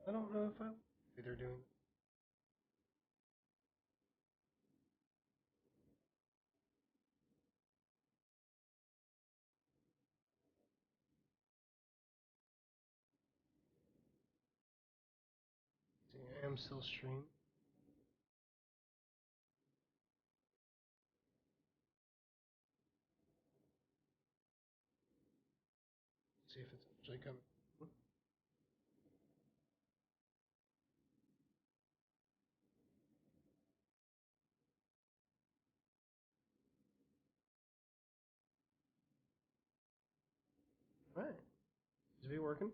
I don't know if they're doing. See, I am still streaming. See if it's actually coming. Alright. Is it working?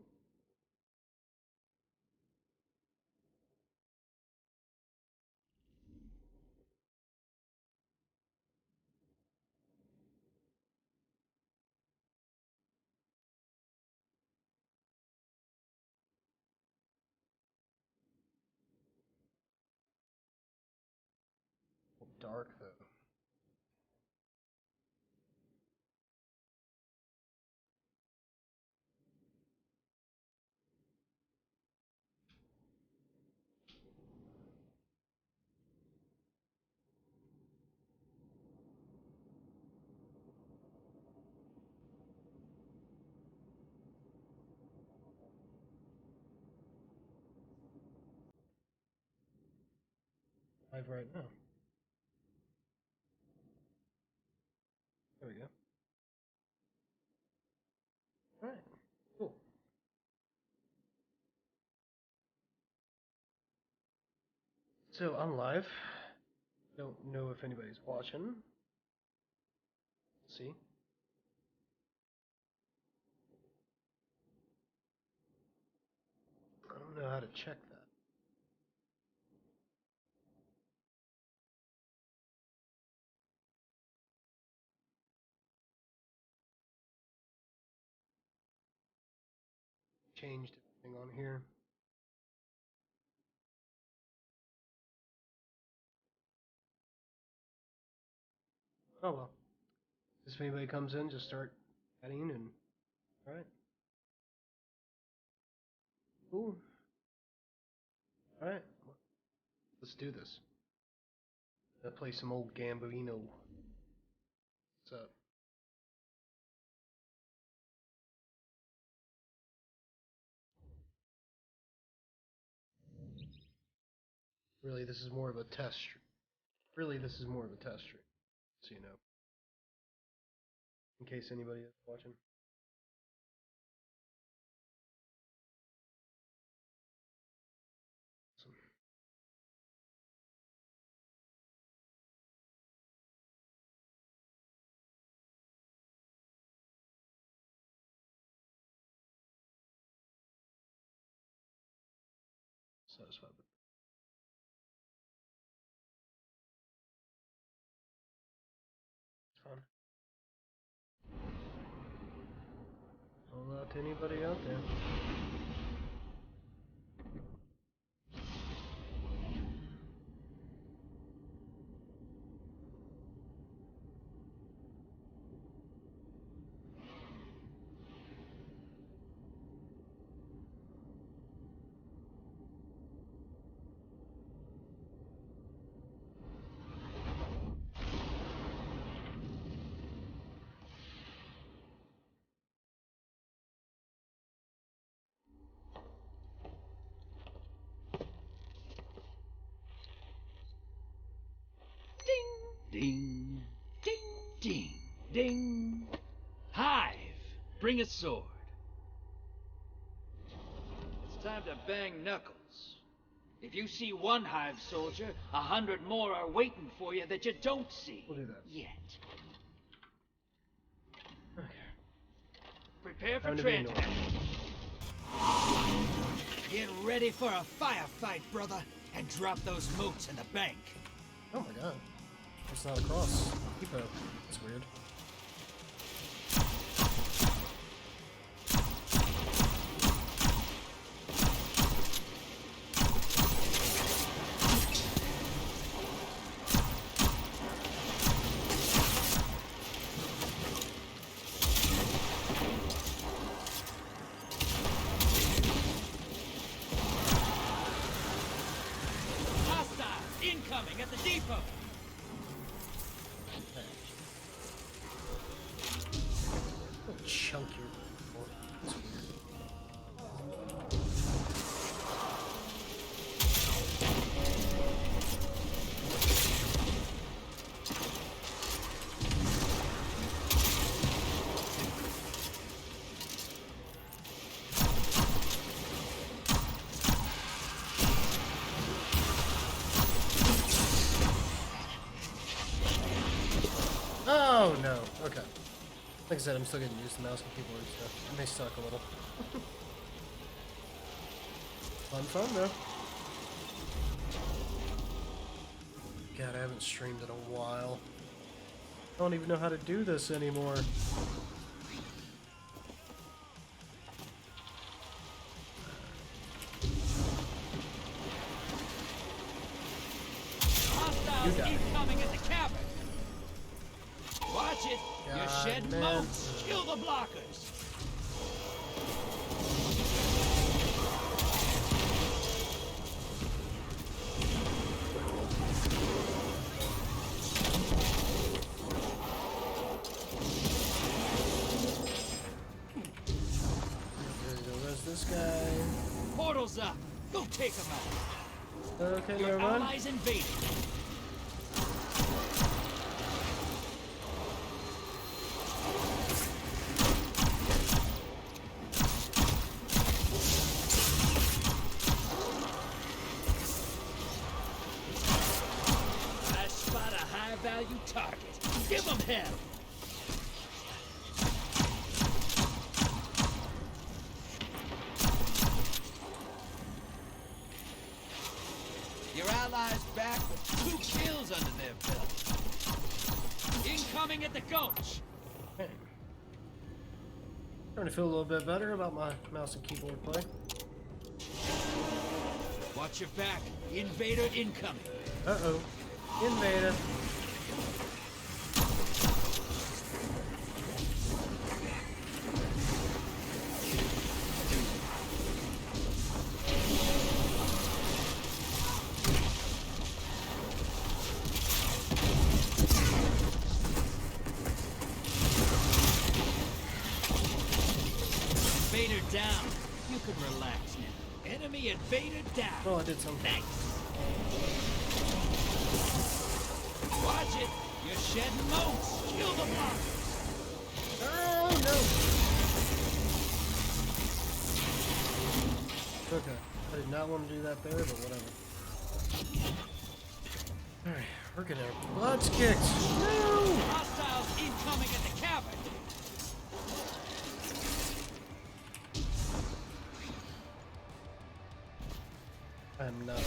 Well, dark though. Live right now. There we go. Alright. Cool. So I'm live. Don't know if anybody's watching. Let's see. I don't know how to check that. Changed everything on here. Oh well. If anybody comes in, just start adding and. Alright. Cool. Alright. Let's do this. Play some old Gambino. What's up? Really, this is more of a test. Really, this is more of a test stream. So you know. In case anybody is watching. Awesome. Satisfied with. It's fun. All out to anybody out there. Ding, ding, ding, ding. Hive, bring a sword. It's time to bang knuckles. If you see one Hive soldier, 100 more are waiting for you that you don't see. We'll do that. Yet. Okay. Prepare for Time to be transport. Get ready for a firefight, brother, and drop those moats in the bank. Oh my god. It's not across. Keep up. That's weird. Oh no. Okay. Like I said, I'm still getting used to mouse and keyboard stuff. It may suck a little. Fun though. God, I haven't streamed in a while. I don't even know how to do this anymore. Hostiles incoming at the cabin. Watch it. You're God, shedding man. moats. Kill the blockers. Where's this guy? Portal's up. Go take him out. Okay, Your never mind. allies invaded. I spot a high-value target. Give him hell. Your allies back with 2 kills under their belt. Incoming at the gulch. Okay. Starting to feel a little bit better about my mouse and keyboard play. Watch your back. Invader incoming. Uh-oh. Invader. Invader down. You can relax now. Enemy invader down. Well, I did something. Thanks. Watch it. You're shedding moats. Kill the blockers. Oh, no. Okay. I did not want to do that there, but whatever. Alright, we're getting our butts kicked. No! Hostiles incoming at the cabin. I'm not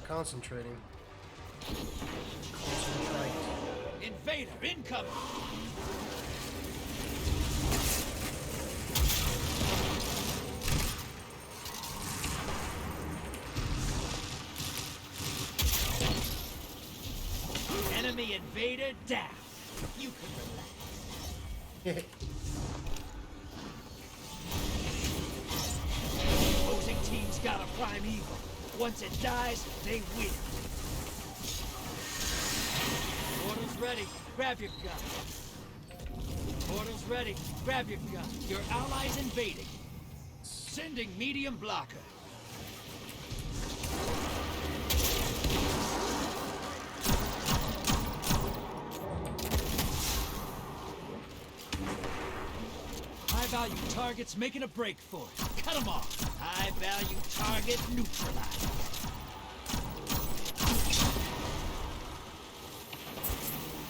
concentrating. Concentrate. Invader incoming. Enemy invader down. You can relax. Opposing team's got a primeval. Once it dies, they win. Portal's ready. Grab your gun. Portal's ready. Grab your gun. Your allies invading. Sending medium blocker. High-value targets making a break for it. Cut them off. High-value target neutralized.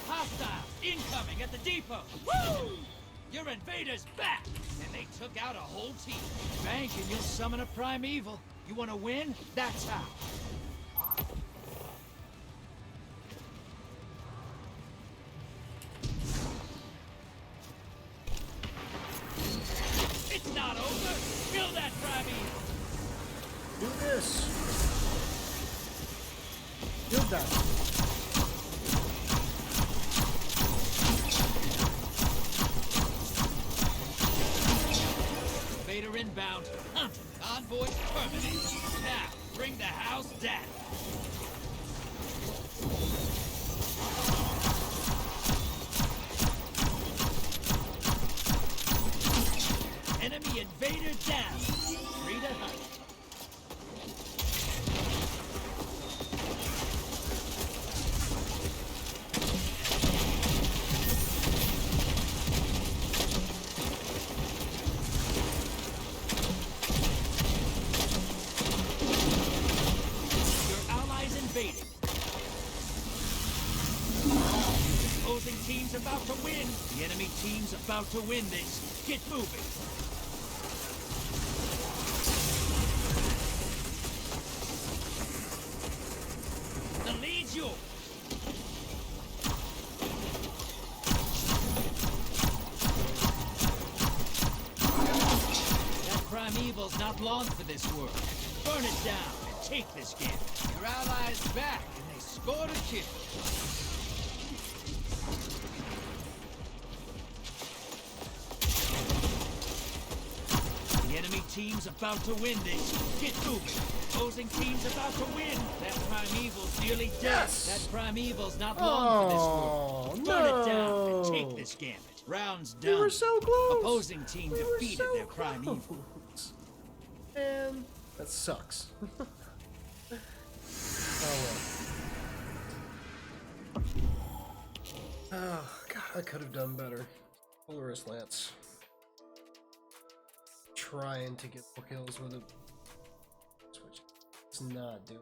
Hostiles incoming at the depot. Woo! Your invaders back, and they took out a whole team. Bank and you'll summon a primeval. You want to win? That's how. It's not over. Kill that primeval. Do this. Kill that. Invader inbound. Hunter. Convoys permanent. Now, bring the house down. Enemy invader down. Free to hunt. Your allies team's about to win. The enemy team's about to win this. Get moving. The lead's yours. That primeval's not long for this world. Burn it down and take this game. Your allies back, and they scored a kill. The enemy team's about to win this. Get moving. Opposing team's about to win. That primeval's nearly dead. Yes. That primeval's not long for this world. Burn it down and take no. this gambit. Rounds done. We were so close. Opposing team We were defeated so their primeval. close. Man, that sucks. Oh well. Oh god, I could have done better. Polaris Lance. Trying to get more kills with it. Switch. It's not doing.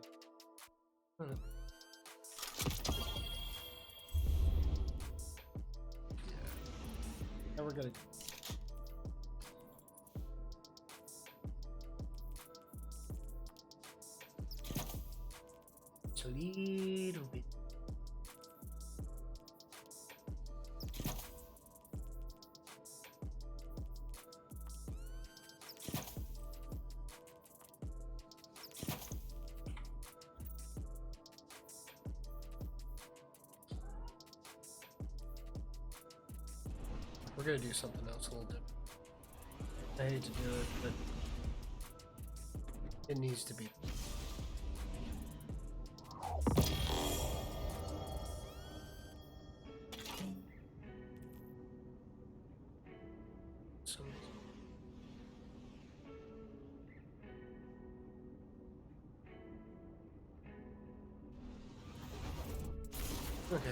Now we're gonna. Just a little bit. We're gonna do something else a little different. I hate to do it, but it needs to be. Some- Okay.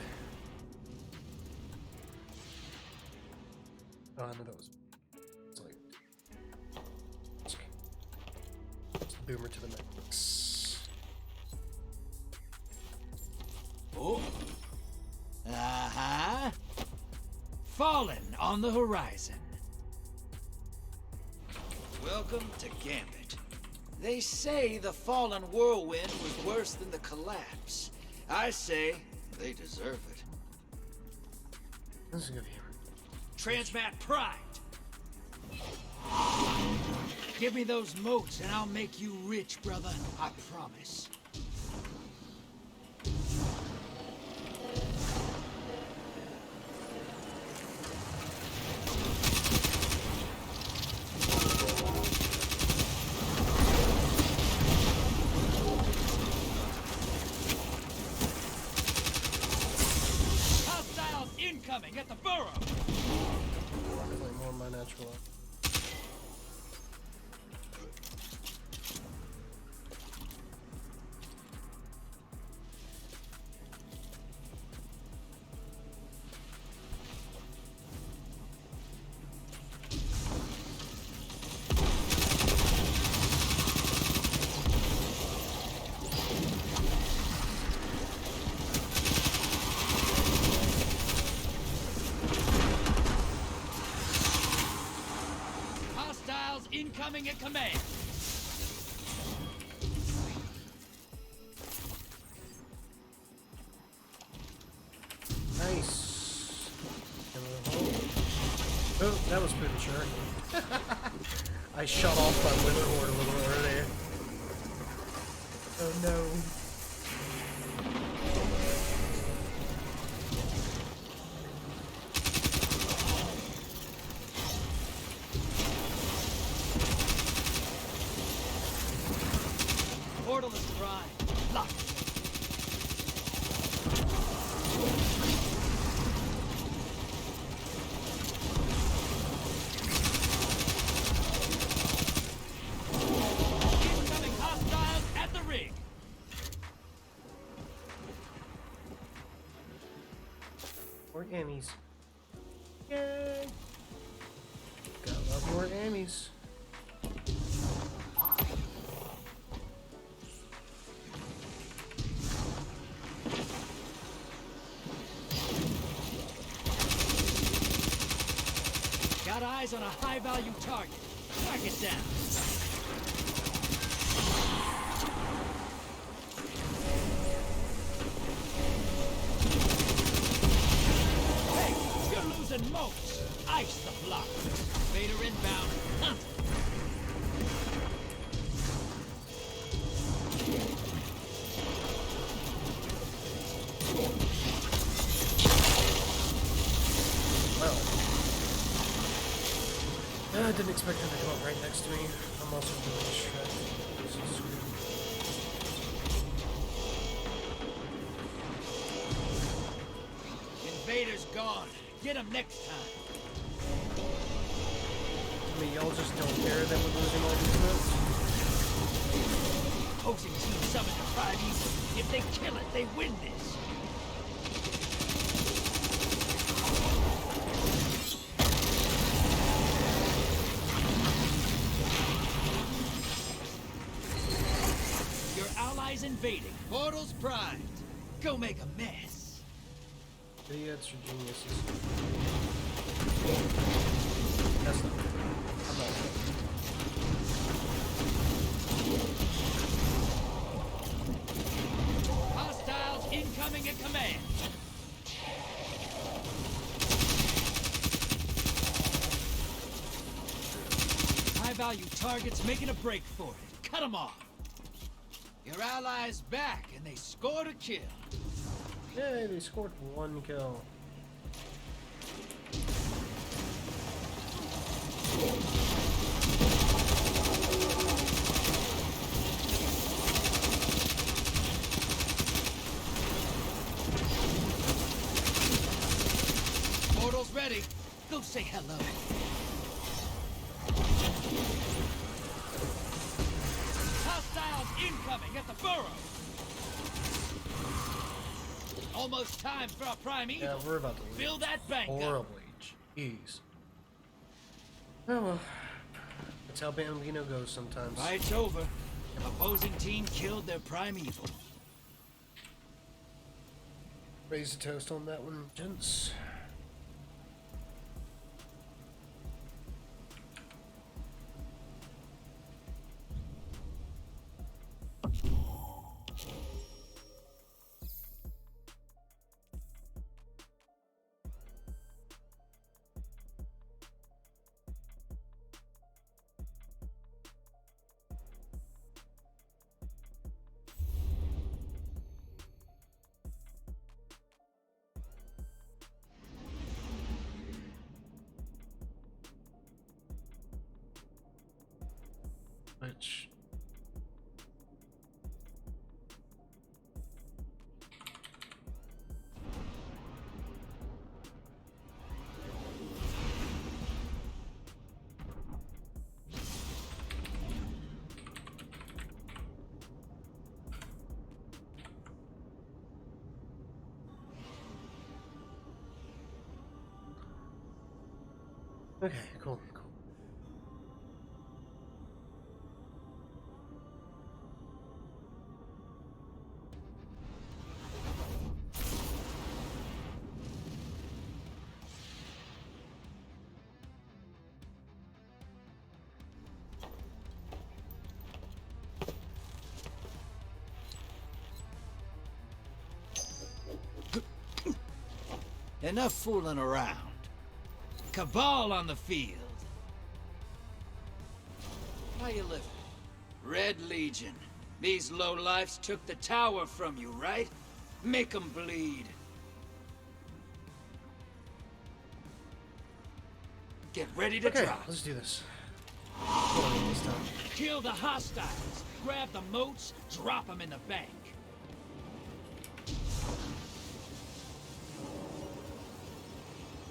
Oh, I know that was. It's like. It's okay. It's the boomer to the max. Oh. Uh-huh. Fallen on the horizon. Welcome to Gambit. They say the fallen whirlwind was worse than the collapse. I say they deserve it. This is gonna be. Transmat Pride. Give me those moats and I'll make you rich, brother. I promise. Hostiles incoming at the burrow. Definitely more my natural. Hostiles incoming at command. Nice. Oh, that was premature. I shut off my wither horde a little earlier. Oh no. Portal is dry. Lock. Incoming hostiles at the rig. More Emmys. Yay! Gotta love more Emmys. eyes on a high-value target. Mark it down. Hey, you're losing moats. Ice the block. Vader inbound. Hunt. I didn't expect him to come up right next to me. I'm also really distracted. This is screwed. Invader's gone. Get him next time. I mean, y'all just don't care that we're losing all these moves? Opposing team summoned the Prime Evil. If they kill it, they win this. Your allies invading. Portals primed. Go make a mess. Idiots or geniuses. That's not good. I'm not good. Hostiles incoming at command. High-value targets making a break for it. Cut them off. Your allies back, and they scored a kill. Yay, they scored one kill. Portal's ready. Go say hello. Hostiles incoming at the burrow. Almost time for a Prime Evil. Yeah, we're about to lose. Fill that bank up. Horribly. Jeez. Oh well. That's how Bambino goes sometimes. Fight's over. Opposing team killed their Prime Evil. Raise a toast on that one, gents. Which... Okay, cool, cool. Enough fooling around. Cabal on the field. How you living? Red Legion. These lowlifes took the tower from you, right? Make 'em bleed. Get ready to Okay, drop. let's do this. Hold on this time. Kill the hostiles. Grab the moats, drop them in the bank.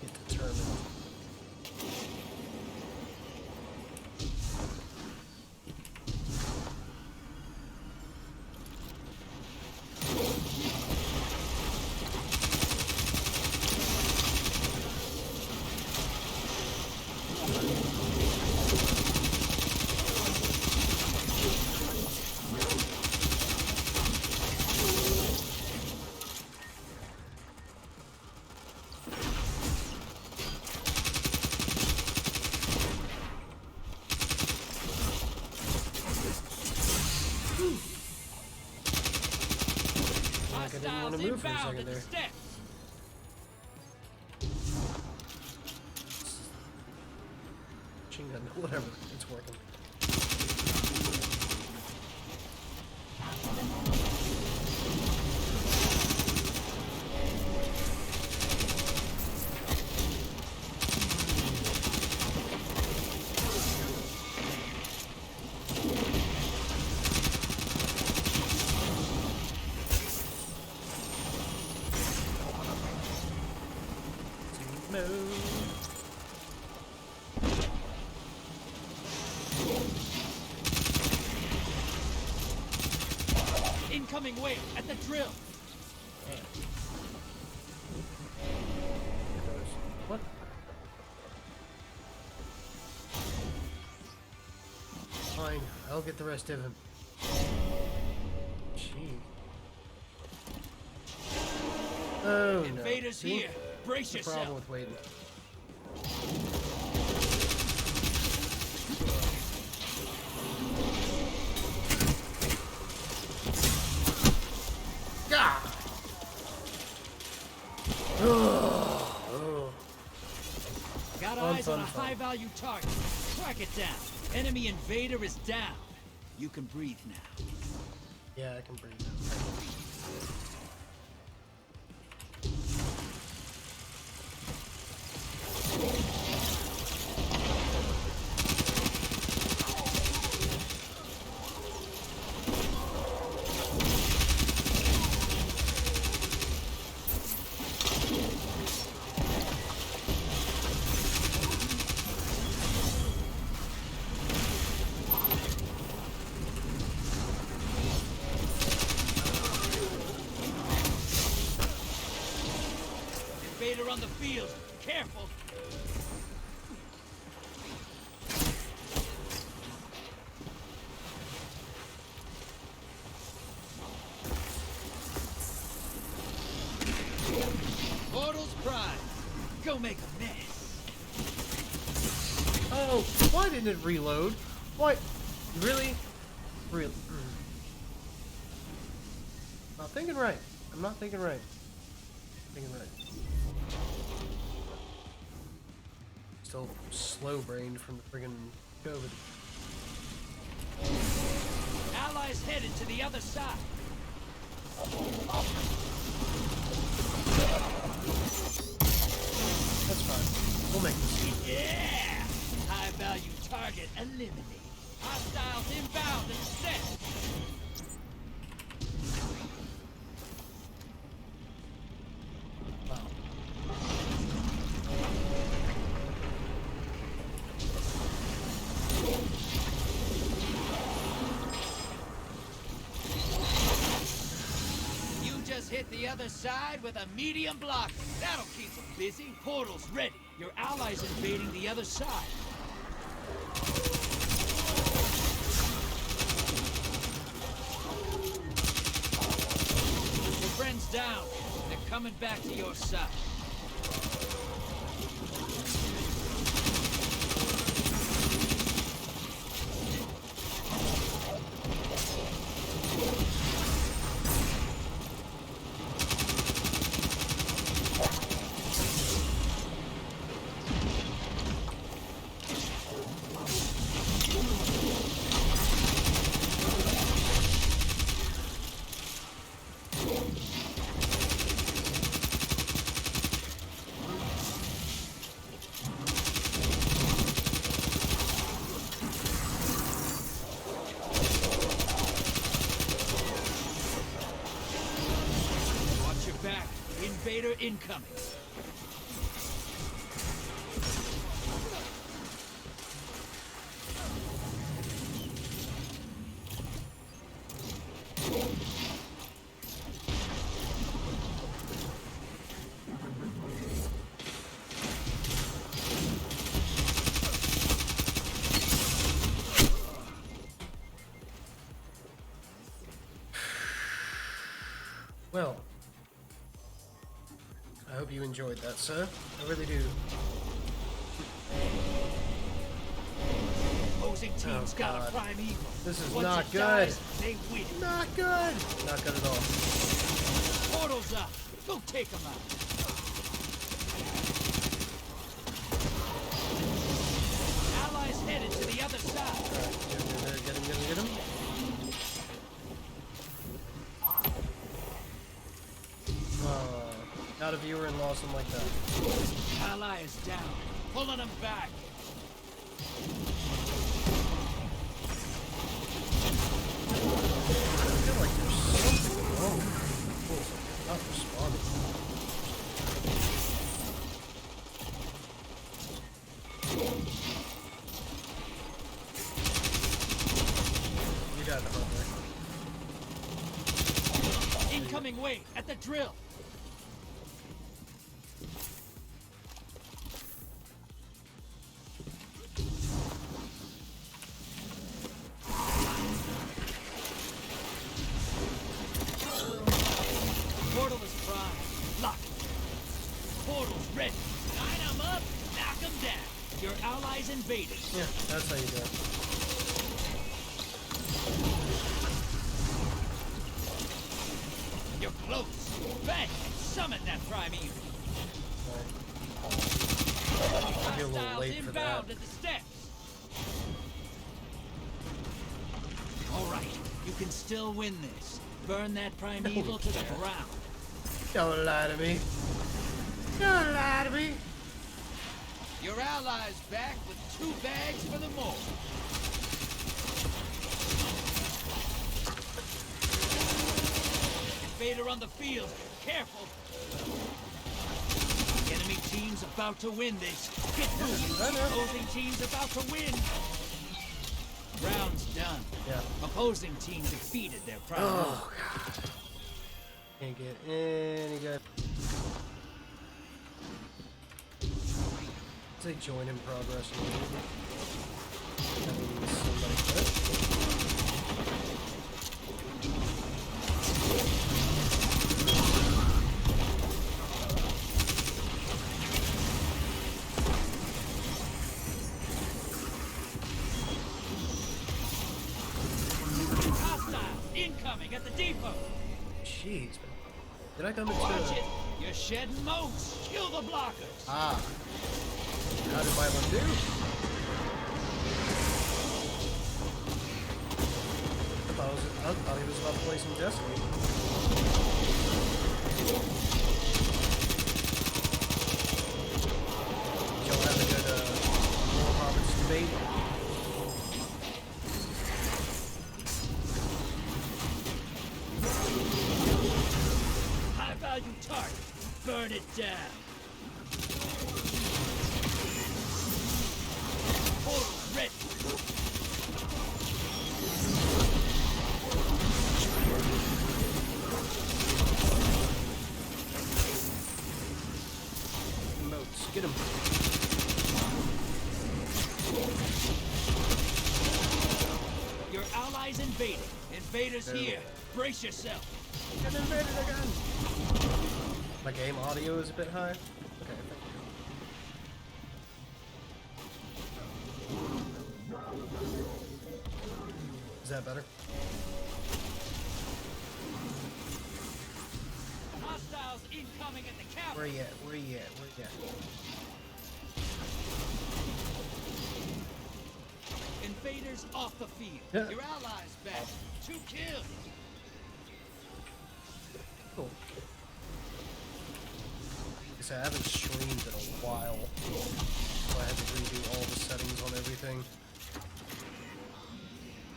Get determined. to move for a inbound second at the there. steps. Machine gun, whatever. It's working. Incoming wave at the drill. What? Fine, I'll get the rest of him. Gee. Oh no. Invaders See? here. Brace That's the problem yourself. with waiting. God. Oh. Got Fun, eyes fun, on a fun. high-value target. Track it down. Enemy invader is down. You can breathe now. Yeah, I can breathe. Invader on the field. Careful. Portal's prime. Go make a mess. Oh, why didn't it reload? What? Really? Real? Not thinking right. I'm not thinking right. Thinking right. Still slow-brained from the friggin' COVID. Allies headed to the other side. That's fine. We'll make this. Yeah! High value target eliminated. Hostiles inbound instead. Wow. You just hit the other side with a medium block. That'll keep them busy. Portal's ready. Your allies invading the other side. Your friends down. They're coming back to your side. Watch your back. Invader incoming. Well, I hope you enjoyed that, sir. I really do. Opposing team's got God. a prime evil. This is Once not it good. dies, they win. Not good. Not good at all. Portal Portal's up. Go take them out. Allies headed to the other side. Alright, get him. Got a viewer and lost him like that. Ally is down. Pulling them back. I feel like there's something wrong with the controls. They're not responding. You got the hunter. Incoming wave at the drill. Portal is primed. Lock it. Portal's ready. Line them up, knock them down. Your allies invaded. Yeah, that's how you do it. You're close. Bang! Summon that primeval. I'll be a little Hostiles late for that. inbound at the steps. All right, you can still win this. Burn that primeval to the ground. Don't lie to me. Don't lie to me. Your allies back with 2 bags for the more. Invader on the field. Careful. Enemy team's about to win this. Get moving. Opposing team's about to win. Round's done. Yeah. Opposing team defeated their prime. Oh, God. Can't get any good. Say join in progress. That means somebody quit. Hostile incoming at the depot. Jeez, man. Did I come Watch into it. You're shedding moats. Kill the blockers. Ah. How did my one do? I thought he was about to play some Destiny. Y'all have a good War Roberts debate? High value target. Burn it down. Portal ready. Moats. Get him. Your allies invaded. Invaders here. Brace yourself. Get invaded again. My game audio is a bit high. Okay, thank you. Is that better? Hostiles incoming at the camp. Where you at? Where you at? Where you at? Invaders off the field. Yeah. Your allies back. 2 kills. Cool. Like I said, I haven't streamed in a while, so I had to redo all the settings on everything.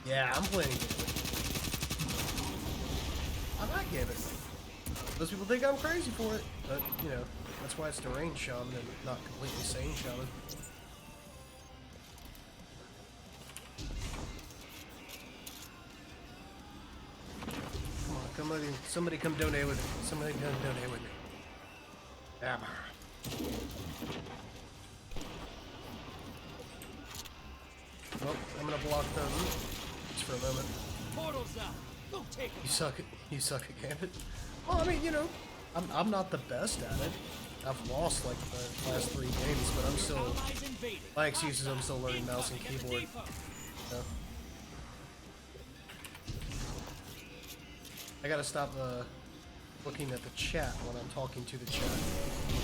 Yeah, I'm playing Gambit. I like Gambit. Those people think I'm crazy for it, but, you know, that's why it's deranged shaman and not completely sane shaman. Come on, somebody come donate with me. Somebody come donate with me. Yeah. Well, I'm gonna block them just for a moment. Portal's up. Go take You them. suck at Gambit. Well, I mean, you know, I'm not the best at it. I've lost like the last 3 games, but I'm still. Allies invaded. My excuse is I'm still learning mouse and Incoming at the keyboard. depot. So. I gotta stop looking at the chat when I'm talking to the chat.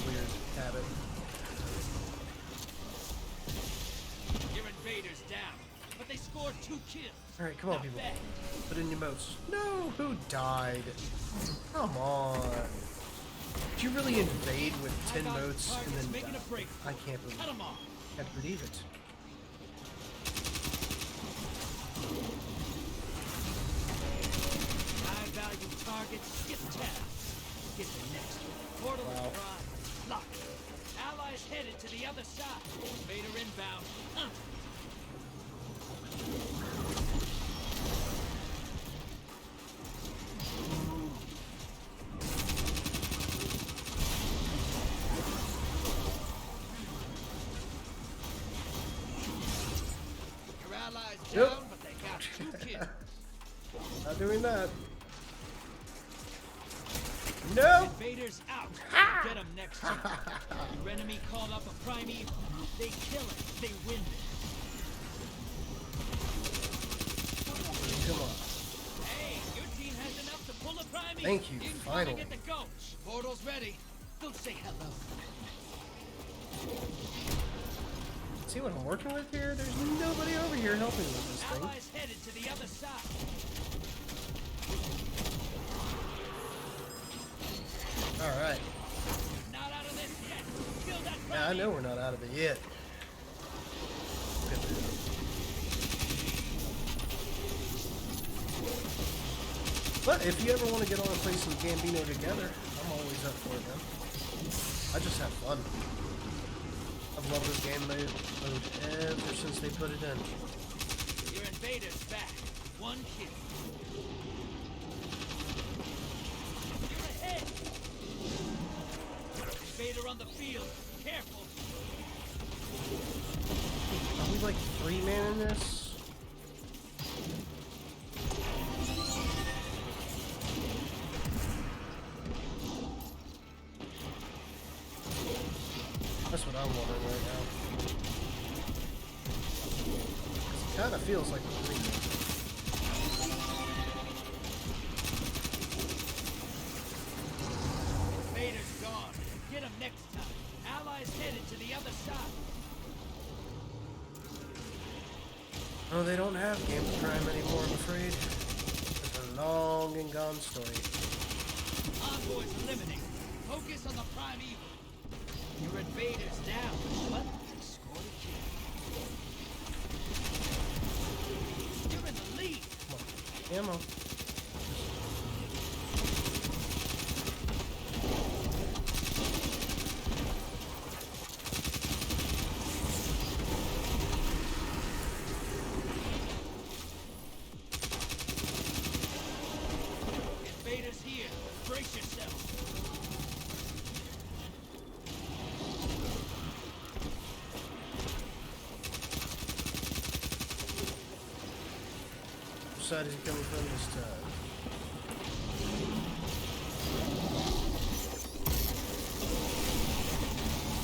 Weird habit. Your invaders down, but they scored 2 kills. Alright, come on, Not people. bad. Put in your motes. No, who died? Come on. Did you really invade with 10 motes and then making die? a break. I can't believe Cut it. 'em off. Can't believe it. High value targets get tapped. Get the next one. Portal Wow. Prime. Lock. Allies headed to the other side. Invader inbound. Your allies Yep. down, but they got 2 kills. Not doing that. No! Invaders out. Get them next time. Your enemy called up a primeval. They kill it. They win it. Come on. Hey, your team has enough to pull a primeval. Thank you, Incoming finally. at the gulch. Portal's ready. Go say hello. See what I'm working with here? There's nobody over here helping with this thing. Allies headed to the other side. Alright. Not out of this yet. Kill that Yeah, I know primeval. we're not out of it yet. But if you ever want to get on and play some Gambino together, I'm always up for it, man. I just have fun. I've loved this game mode ever since they put it in. Your invaders back. 1 kill. You're ahead. Invader on the field. Careful. Are we like 3-man in this? That's what I'm wondering right now. It kind of feels like a 3-man. Invaders gone. Get them next time. Allies headed to the other side. Oh, they don't have Game of Crime anymore, I'm afraid. It's a long and gone story. Envoys eliminated. Focus on the primeval. Your invaders down, but they scored a kill. You're in the lead. Ammo. Invaders here. Brace yourself. Which side is he coming from this time?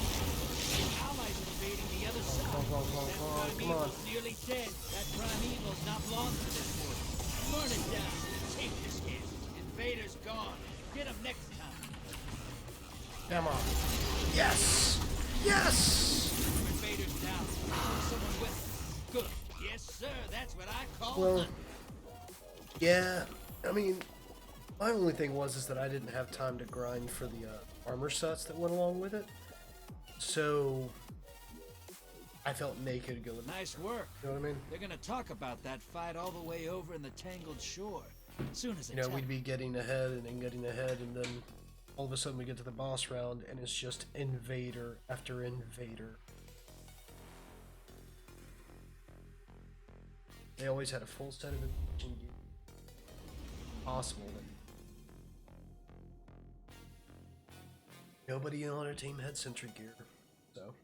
Allies invading the other side. Come on, come on, That come on, come on. primeval's nearly dead. That primeval's not long for this war. Burn it down. Take this hit. Invaders gone. Get them next time. Come on. Yes! Yes! Invaders down. Someone with them. Good. Yes, sir. That's what I call Well, hunting. yeah. I mean, my only thing was that I didn't have time to grind for the armor sets that went along with it. So I felt naked going. Nice work. You know what I mean? They're gonna talk about that fight all the way over in the Tangled Shore. Soon as You know, it's we'd be getting ahead and then getting ahead, and then all of a sudden we get to the boss round, and it's just invader after invader. They always had a full set of invasion gear. Possible. Nobody on our team had sentry gear, so.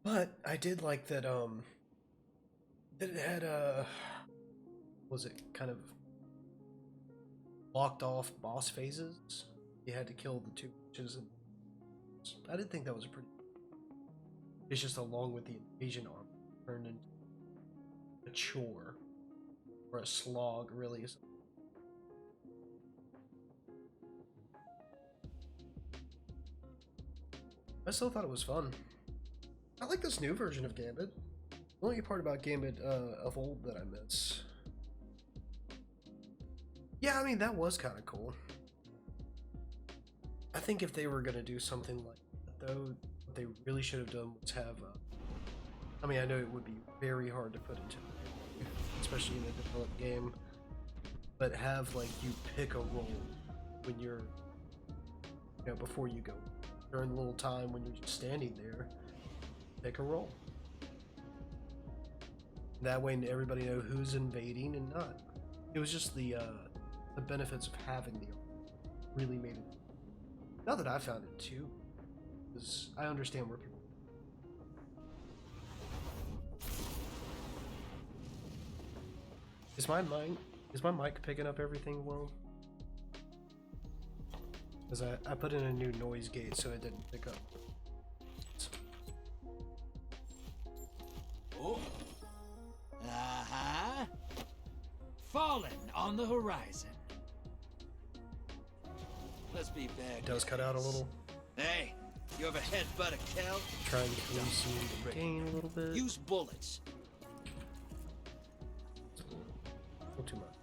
But I did like that. That it had was it kind of blocked off boss phases? You had to kill the 2 witches. And I did think that was pretty. It's just along with the invasion arm turned into a chore or a slog, really. I still thought it was fun. I like this new version of Gambit. The only part about Gambit of old that I miss. Yeah, I mean, that was kind of cool. I think if they were going to do something like that, though, what they really should have done was have... I mean, I know it would be very hard to put into, especially in a developed game, but have, like, you pick a role when you're, you know, before you go. During the little time when you're just standing there, pick a role. That way everybody know who's invading and not. It was just the benefits of having the really made it. Now that I found it too, because I understand where people. Is my mic picking up everything well? Because I put in a new noise gate so it didn't pick up. Oh. Uh-huh. Fallen on the horizon. Let's be bad. It does cut out a little. Hey, you ever headbutt a cow? Try and get the gain a little bit. Use bullets. A little too much.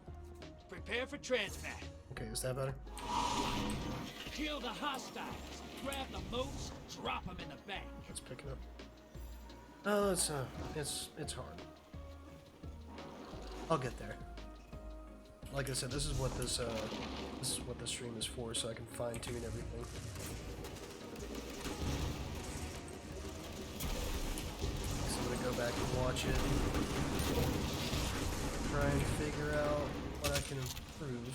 Prepare for transmat. Okay, is that better? Kill the hostiles. Grab the moats. Drop them in the bank. Let's pick it up. Oh, it's hard. I'll get there. Like I said, this is what this stream is for, so I can fine tune everything. So I'm gonna go back and watch it, try and figure out what I can improve.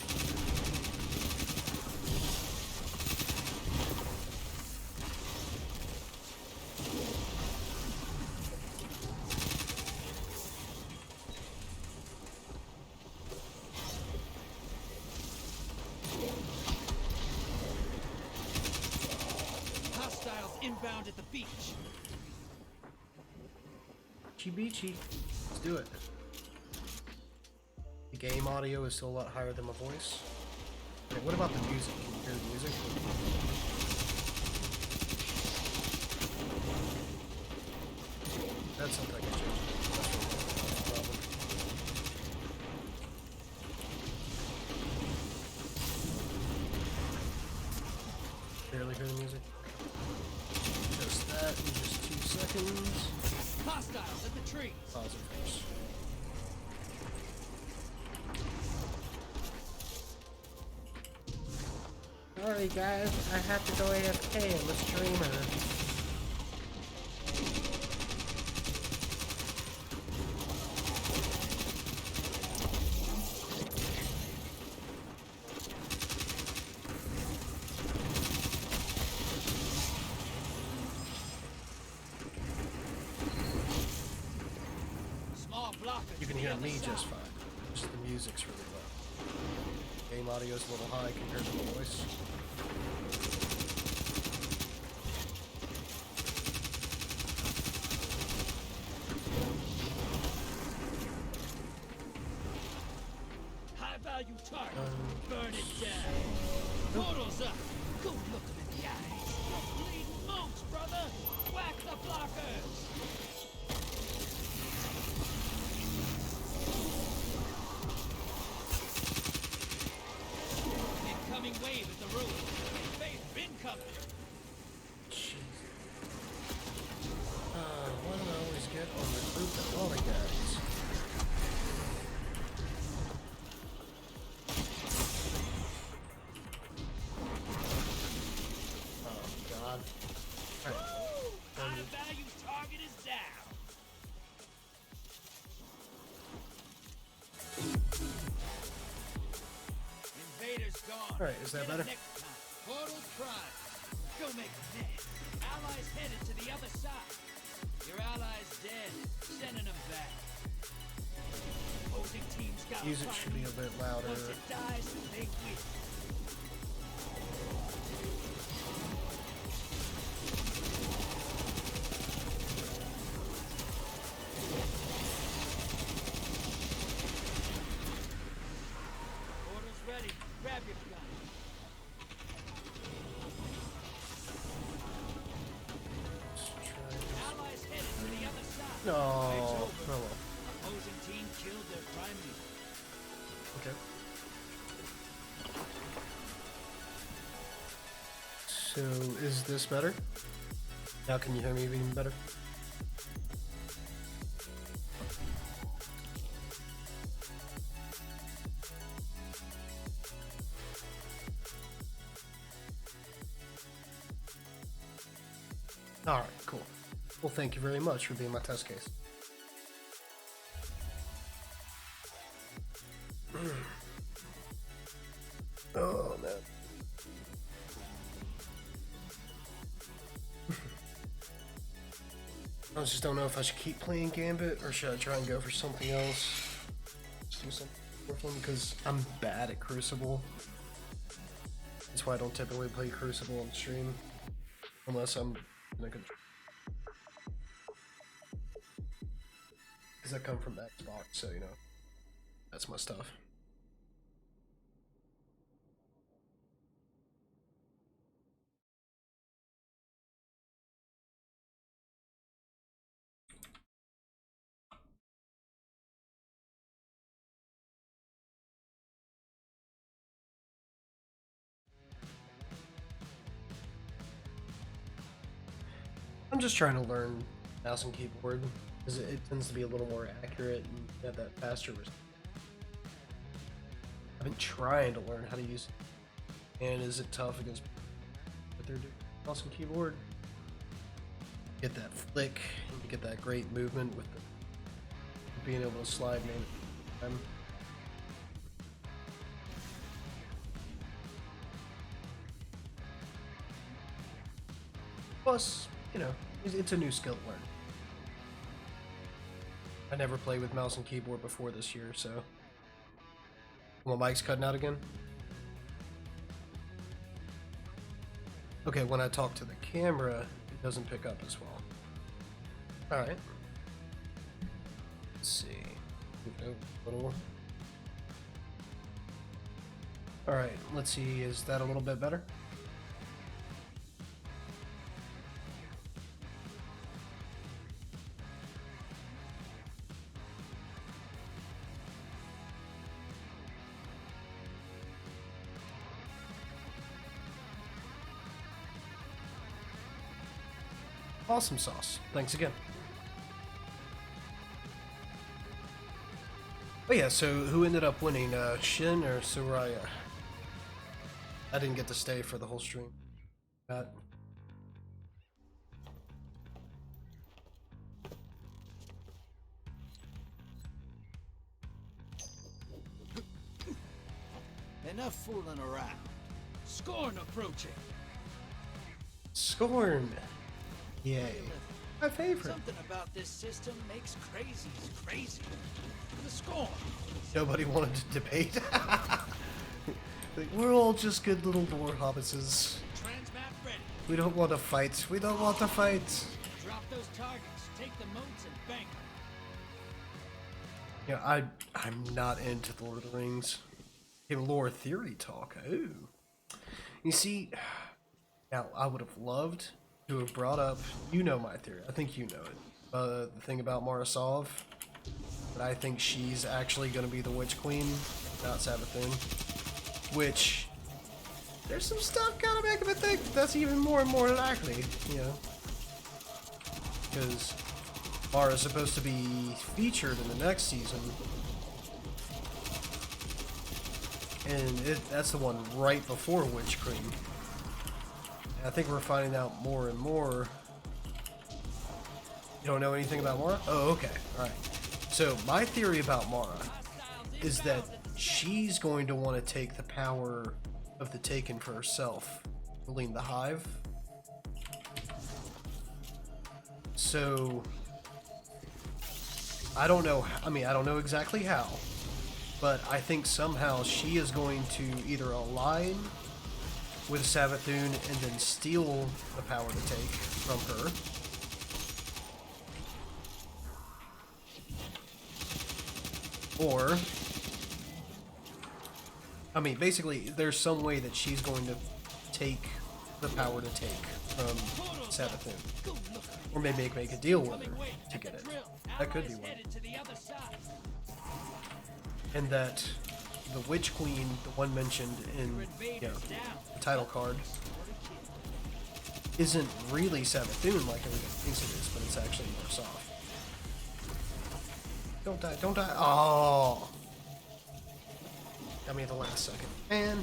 Inbound at the beach. Beachy. Let's do it. The game audio is still a lot higher than my voice. Okay, what about the music? Can you hear the music? That's something I can change. That's the problem. Barely hear the music. That in just 2 seconds. Hostiles at the trees. Pause it first. Sorry guys, I have to go AFK. I'm a streamer. You can hear me just fine. Just the music's really low. Game audio's a little high compared to the voice. High value target. Burn it down. Portals up. Go look them in the eyes. You're bleeding moats, brother. Whack the blockers. Wave at the ruin. They've been coming. Jeez. Why do I always get on the group of all the guys? Oh God. High value target is down. Invaders gone. Alright, is that better? Portal prime. Go make a net. Allies headed to the other side. Your allies dead. Sending them back. Opposing teams got Music should be a bit louder. Once it dies, they win. Portal's ready. Grab your gun. No. Fight's Oh over. well. Opposing team killed their primeval. Okay. So, is this better? Now can you hear me even better? Alright, cool. Well, thank you very much for being my test case. Oh, man. I just don't know if I should keep playing Gambit or should I try and go for something else. Just do something different because I'm bad at Crucible. That's why I don't typically play Crucible on stream. Unless I'm in a good... Because I come from Xbox, so you know. That's my stuff. I'm just trying to learn mouse and keyboard because it tends to be a little more accurate and have that faster response. I've been trying to learn how to use it. And is it tough against what they're doing? Mouse and keyboard. Get that flick, and you get that great movement with the being able to slide man. Plus, you know, it's a new skill to learn. I never played with mouse and keyboard before this year, so. My mic's cutting out again. Okay, when I talk to the camera, it doesn't pick up as well. Alright. Let's see. Alright, let's see, is that a little bit better? Awesome sauce. Thanks again. Oh yeah, so who ended up winning, Shin or Soraya? I didn't get to stay for the whole stream. Matt. Enough fooling around. Scorn approaching. Scorn. Yay. My favorite. Something about this system makes crazies crazy. The Scorn. Nobody wanted to debate. Like, we're all just good little door hobbitses. Transmap ready. We don't want to fight. We don't want to fight. Drop those targets. Take the moats and bank them. Yeah, I'm not into the Lord of the Rings. Give lore theory talk. Ooh. You see, now I would have loved to have brought up, you know my theory, I think you know it, the thing about Marasov, that I think she's actually going to be the Witch Queen, not Savathun, which, there's some stuff kind of making me think that's even more and more likely, you know, because Mara's supposed to be featured in the next season, and that's the one right before Witch Queen. I think we're finding out more and more. You don't know anything about Mara? Oh, okay. Alright. So, my theory about Mara is that she's going to want to take the power of the Taken for herself, ruling the Hive. So, I don't know. I mean, I don't know exactly how, but I think somehow she is going to either align with Savathun and then steal the power to take from her, or I mean basically there's some way that she's going to take the power to take from Savathun. Or maybe make a deal with her to get it. That could be one. And that the Witch Queen, the one mentioned in the title card, isn't really Savathun like everybody thinks it is, but it's actually more soft. Don't die, don't die. Oh! Got me at the last second. Man.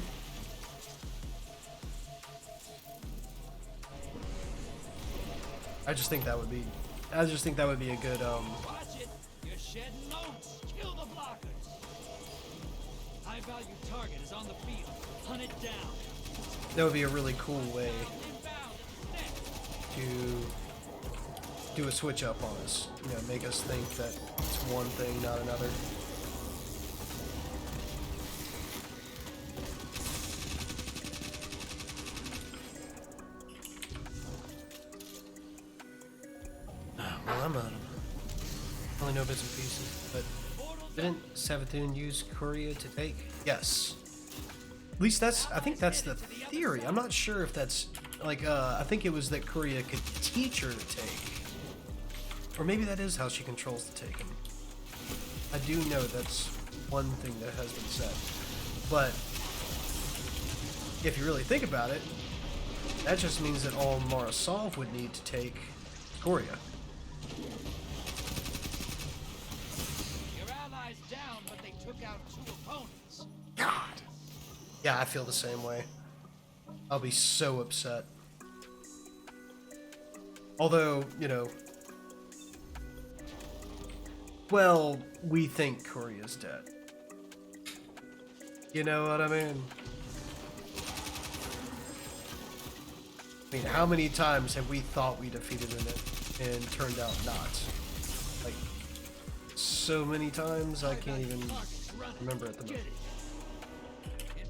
I just think that would be a good Watch it. You're shedding loads. Kill the blockers. High value target is on the field. Hunt it down. that would be a really cool way Inbound. It's next. to do a switch up on us. You know, make us think that it's one thing, not another. Well, I'm only know bits and pieces, but didn't Savathun use Courier to take? Yes. At least I think that's the theory. I'm not sure if that's, like, I think it was that Courier could teach her to take. Or maybe that is how she controls the Taken. I do know that's one thing that has been said. But, if you really think about it, that just means that all Mara Sov would need to take Courier. Your allies down, but they took out 2 opponents. God. Yeah, I feel the same way. I'll be so upset. Although, you know, well, we think Couria's dead. You know what I mean? I mean, how many times have we thought we defeated it and turned out not? Like, so many times I can't even remember at the moment.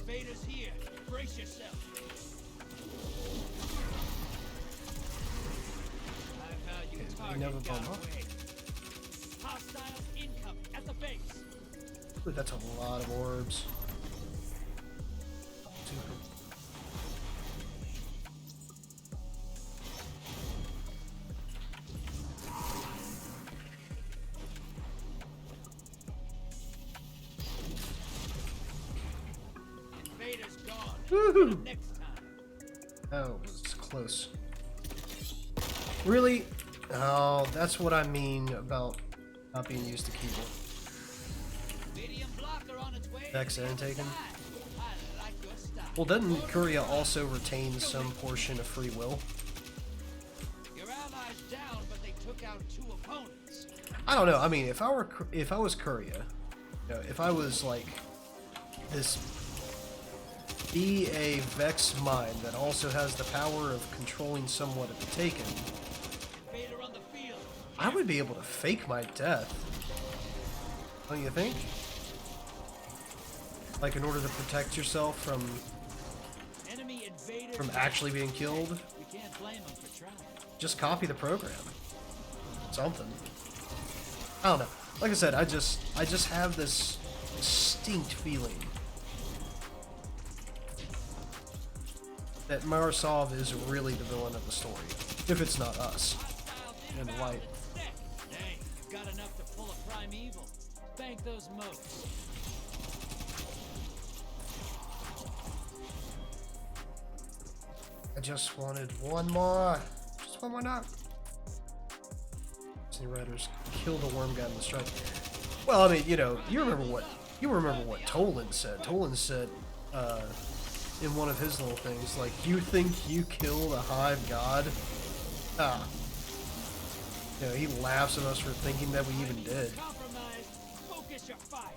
Invaders here. Brace yourself. Okay, we never bomb up. Hostiles incoming at the base. Ooh, that's a lot of orbs. Super. Invaders gone. Woohoo! Next time. Oh, it was close. Really? Oh, that's what I mean about not being used to keyboard. Medium blocker on its way. Vex and Taken. I like your style. Well, doesn't Courier also retain some portion of free will? Your allies down, but they took out 2 opponents. I don't know. I mean, if I was Courier, you know, if I was like this BA Vex mind that also has the power of controlling somewhat of the Taken, Invader on the field. I would be able to fake my death. Don't you think? Like, in order to protect yourself from Enemy invaders. actually being killed, We can't blame them for trying. just copy the program. Something. I don't know. Like I said, I just have this distinct feeling that Mara Sov is really the villain of the story, if it's not us. Hostiles And inbound. white. It's next. Dang, you've got enough to pull a primeval. Thank those moats. I just wanted one more. Just one more knock. Disney Riders kill the worm guy in the strike. Well, I mean, you know, you remember what Toland said. Toland said in one of his little things, like, you think you killed a hive god? Ah. You know, he laughs at us for thinking that we even did. Compromise. Focus your fire.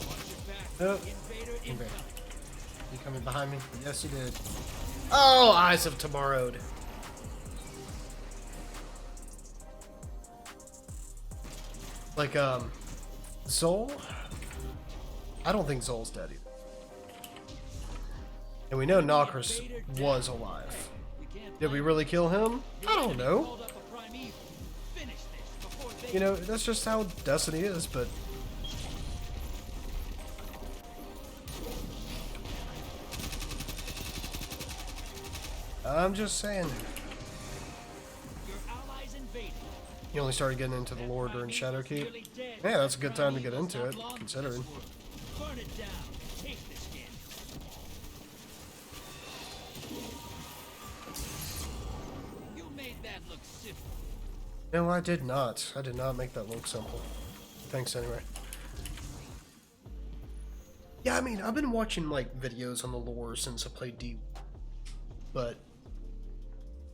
Watch your back. Oh. Invader Okay. incoming. You coming behind me? Yes, you did. Oh, Eyes of Tomorrowed. Like, Zol? I don't think Zol's dead either. And we know Nokris was alive. Did we really kill him? I don't know. You know, that's just how Destiny is, but... I'm just saying. You only started getting into the lore during Shadowkeep? Yeah, that's a good time to get into it, considering. Burn it down. Take this skin. You made that look simple. No, I did not. I did not make that look simple. Thanks anyway. Yeah, I mean, I've been watching, like, videos on the lore since I played D, but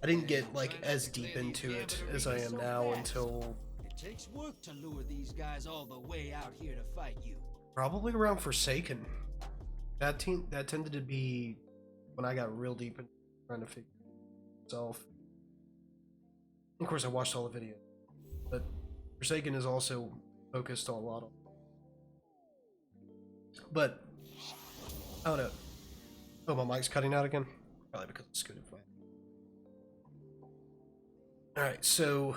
I didn't get, like, as deep into it as I am now until... It takes work to lure these guys all the way out here to fight you. Probably around Forsaken. That tended to be when I got real deep in trying to figure myself. Of course, I watched all the videos, but Forsaken is also focused on a lot of. But I don't know. Oh, my mic's cutting out again. Probably because it's scooted flat. All right, so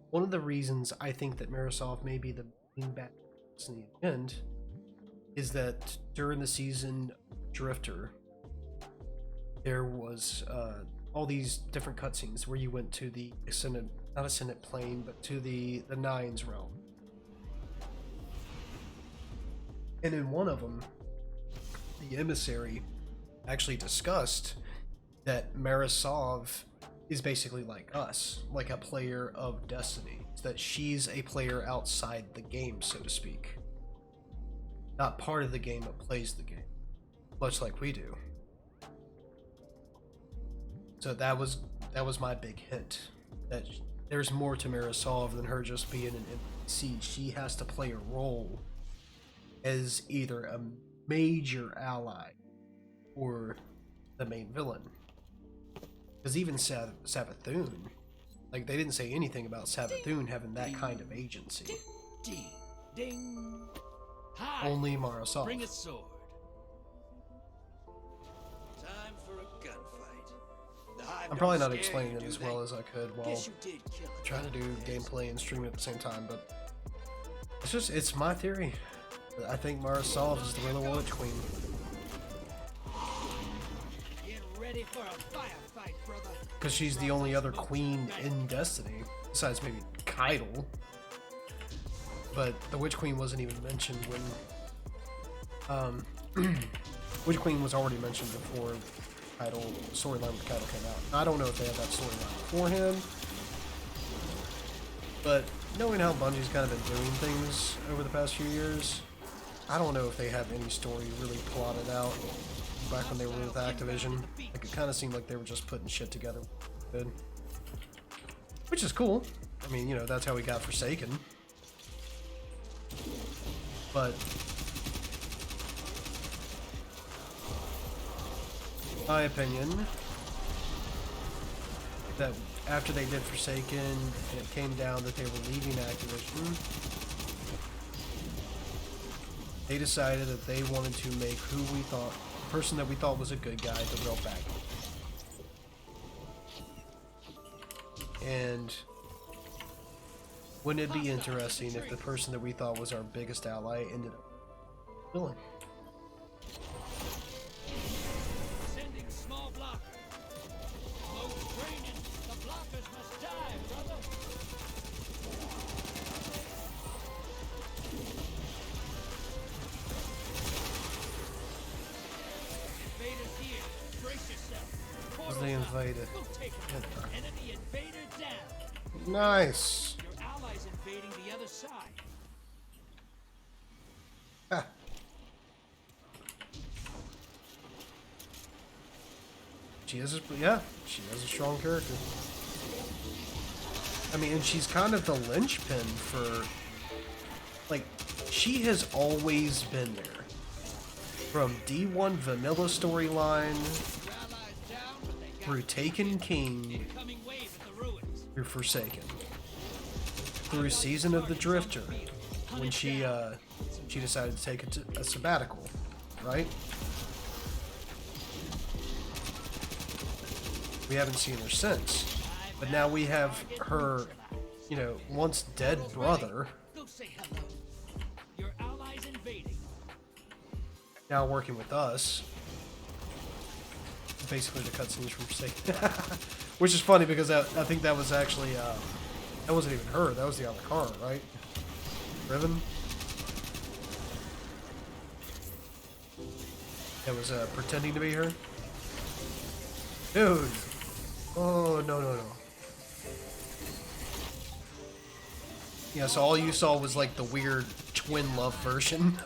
one of the reasons I think that Microsoft may be the main bad in the end is that during the season Drifter, there was all these different cutscenes where you went to the Ascendant, not Ascendant Plane, but to the Nines realm. And in one of them, the emissary actually discussed that Marisov is basically like us, like a player of Destiny. That she's a player outside the game, so to speak. Not part of the game, but plays the game. Much like we do. So that was my big hint. That there's more to Marisov than her just being an NPC. She has to play a role as either a major ally or the main villain. Because even Savathun, like, they didn't say anything about Savathun having that kind of agency. Ding, ding. Hi. Only Marisov. Bring a sword. Time for a gunfight. I'm probably not explaining it as well as I could while Guess you did kill it. trying to do gameplay and stream at the same time, but it's my theory. I think Marisov is the real Witch Queen. Get ready for a firefight, brother. Because she's the only other queen in Destiny, besides maybe Keitel. But the Witch Queen wasn't even mentioned when... Witch Queen was already mentioned before Keitel, storyline with Keitel came out. I don't know if they had that storyline beforehand. But knowing how Bungie's kind of been doing things over the past few years, I don't know if they have any story really plotted out back when they were with Activision. Like, it kind of seemed like they were just putting shit together. Good. Which is cool. I mean, you know, that's how we got Forsaken. But my opinion, that after they did Forsaken and it came down that they were leaving Activision, they decided that they wanted to make who we thought, the person that we thought was a good guy, the real bad guy. And wouldn't it be interesting if the person that we thought was our biggest ally ended up villain? Sending small blocker. Low training. The blockers must die, brother. Invaders here. Brace yourself. Because they invaded. We'll take them. Enemy invader down. Nice. Your allies invading the other side. Ha. She has she has a strong character. I mean, and she's kind of the linchpin for, like, she has always been there. From D1 vanilla storyline, through Taken King, through Forsaken, through Season of the Drifter, when she decided to take a sabbatical, right? We haven't seen her since. But now we have her, you know, once dead brother. Go say hello. Your allies invading. Now working with us. Basically the cutscenes from Forsaken. Which is funny because I think that was actually, that wasn't even her. That was the Alucard, right? Riven? That was pretending to be her? Dude! Oh, no, no, no. Yeah, so all you saw was like the weird twin love version.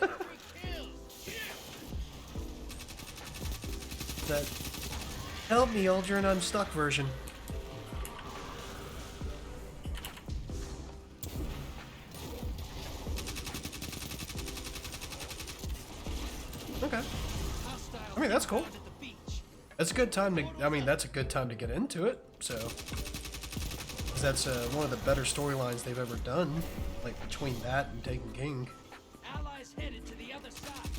That help me, Aldrin, I'm stuck version. Okay. I mean, that's cool. That's a good time to, I mean, that's a good time to get into it, so. 'Cause that's one of the better storylines they've ever done, like between that and Taken King. Allies headed to the other side.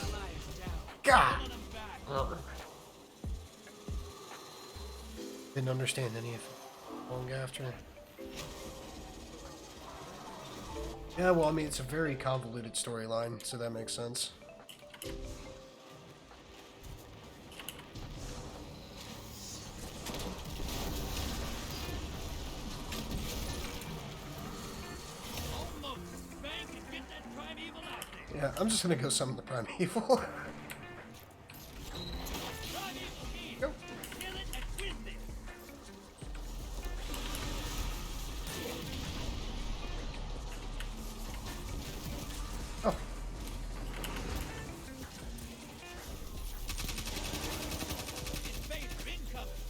Allies down. God! Pulling them back. Didn't understand any of it long after. Yeah, well, I mean, it's a very convoluted storyline, so that makes sense. Almost. Bang and get that primeval out there. Yeah, I'm just gonna go summon the Primeval. Primeval here. Go. Kill it and win this. Oh. Invader incoming.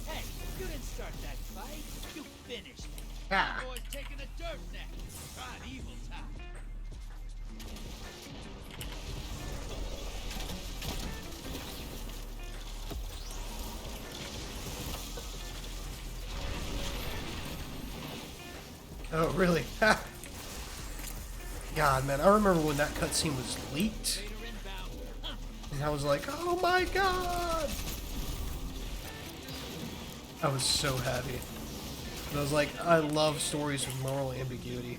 Hey, you didn't start that fight. You finished. Ah. Boy's taking a dirt nap. Primeval time. Oh, really? Ha! God, man, I remember when that cutscene was leaked, Invader inbound. Huh. and I was like, oh my god! I was so happy. And I was like, I love stories with moral ambiguity.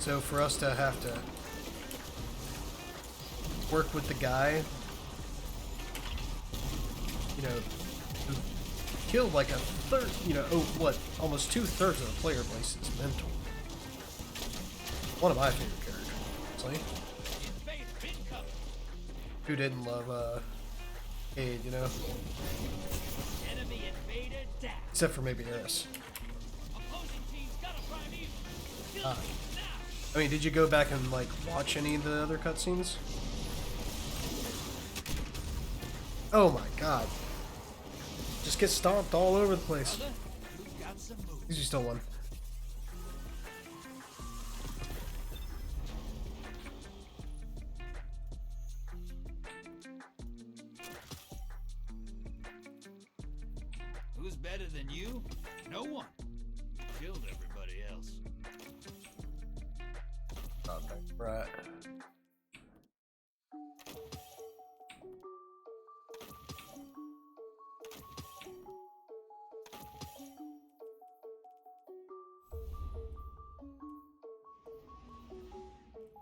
So for us to have to work with the guy, you know, who killed like a third, you know, oh, what, almost 2/3 of the player base is mental. One of my favorite characters, honestly. Invader incoming. Who didn't love, Cade, you know? Enemy invader down. Except for maybe Eris. Opposing team's got a primeval. Kill Ah. it now. I mean, did you go back and, like, watch any of the other cutscenes? Oh my god. Just get stomped all over the place. Brother, you've got some moves. He's still one. Who's better than you? No one. Killed everybody else. Okay. Right.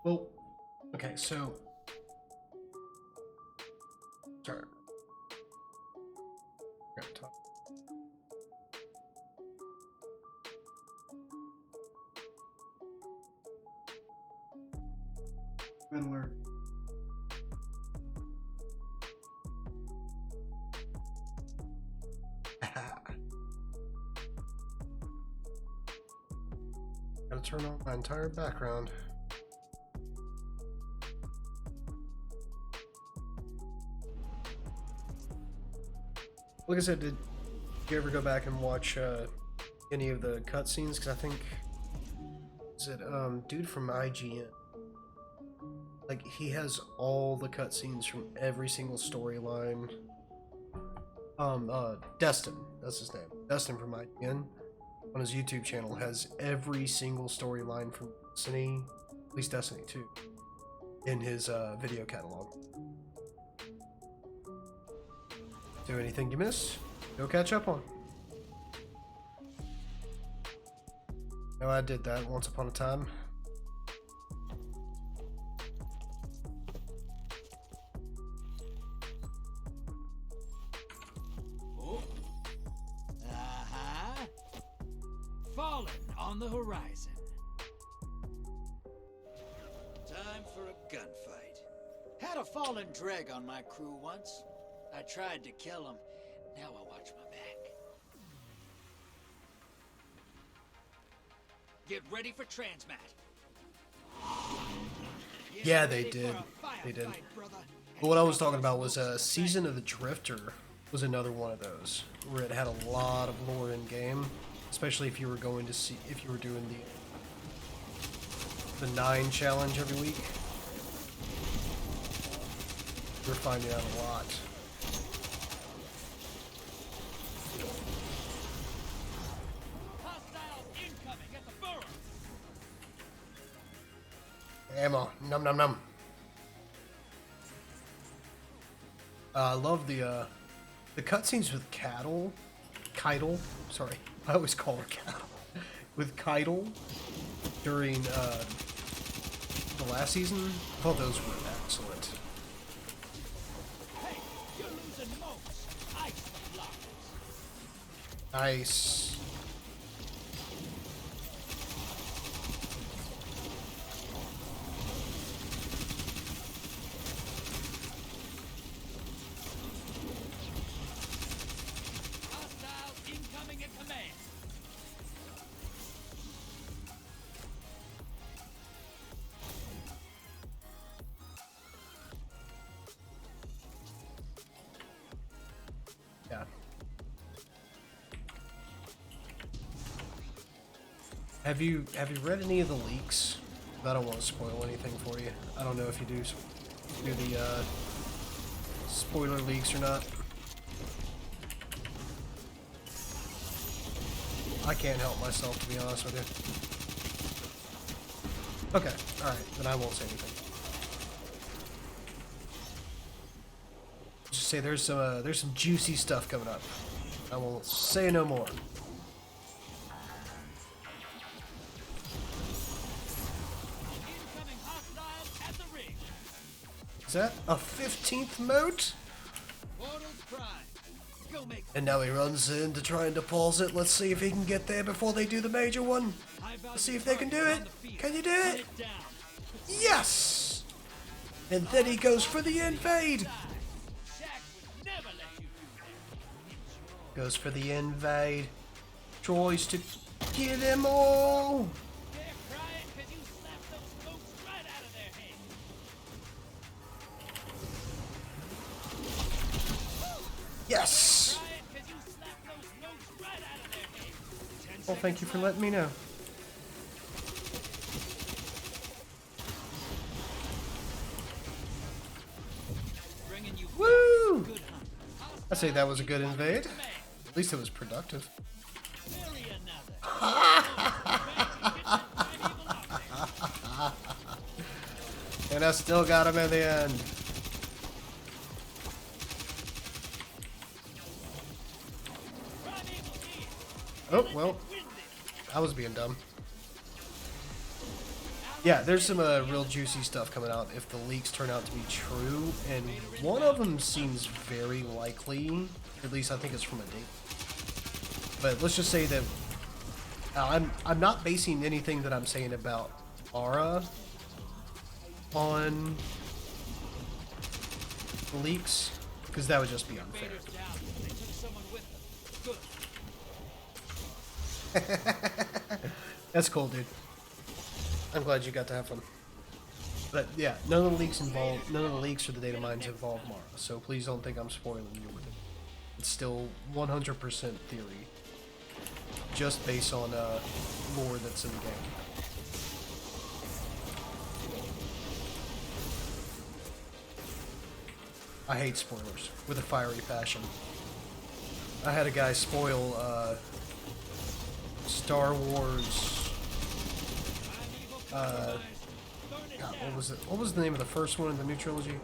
Well, okay, so. Sorry. Gotta talk. Fiddler. Gotta turn on my entire background. Like I said, did you ever go back and watch any of the cutscenes? Because I think, is it dude from IGN? Like, he has all the cutscenes from every single storyline. Destin, that's his name. Destin from IGN on his YouTube channel has every single storyline from Destiny, at least Destiny 2, in his video catalog. Do anything you miss, go catch up on. No, I did that once upon a time. Fallen on the horizon. Time for a gunfight. Had a fallen Dreg on my crew once. I tried to kill him. Now I watch my back. Get ready for transmat. Yeah, they did. They did. But what I was talking about was Season of the Drifter was another one of those where it had a lot of lore in game, especially if you were going to see if you were doing the 9 challenge every week. You're finding out a lot. Hostiles incoming at the burrow. Ammo, num num num. I love the cutscenes with Keitel. Sorry, I always call her Cattle. With Keitel during the last season, I thought those were excellent. Hey, you're losing most. Ice the blockers. Nice. Hostiles incoming at command. Yeah. Have you read any of the leaks? I don't want to spoil anything for you. I don't know if you do the spoiler leaks or not. I can't help myself, to be honest with you. Okay, alright, then I won't say anything. Just say there's some juicy stuff coming up. I will say no more. Incoming hostiles at the ring. Is that a 15th moat? Portals prime. Go make And now he runs in to try and pause it. Let's see if he can get there before they do the major one. Let's see if they can do it. Can you do Put it? it down. Yes! And then he goes for the invade. Shaq would never let you do that. Goes for the invade. Tries to get them all. They're crying because you slapped those goats right out of their heads. Yes! Crying because you slapped those goats right out of their heads. 10 Well, thank you seconds for left. letting me know. Bringing you Woo! good hunt. I'd say that was a good invade. At least it was productive. Bury another. And I still got him in the end. Oh, well, I was being dumb. Yeah, there's some real juicy stuff coming out if the leaks turn out to be true, and one of them seems very likely. At least I think it's from a date. But let's just say that I'm not basing anything that I'm saying about Mara on the leaks, because that would just be unfair. Invaders down. They took someone with them. Good. That's cool, dude. I'm glad you got to have fun. But yeah, none of the leaks or the data mines involve Mara, so please don't think I'm spoiling you with it. It's still 100% theory, just based on lore that's in the game. I hate spoilers with a fiery passion. I had a guy spoil Star Wars. God, what was it? What was the name of the first one in the new trilogy?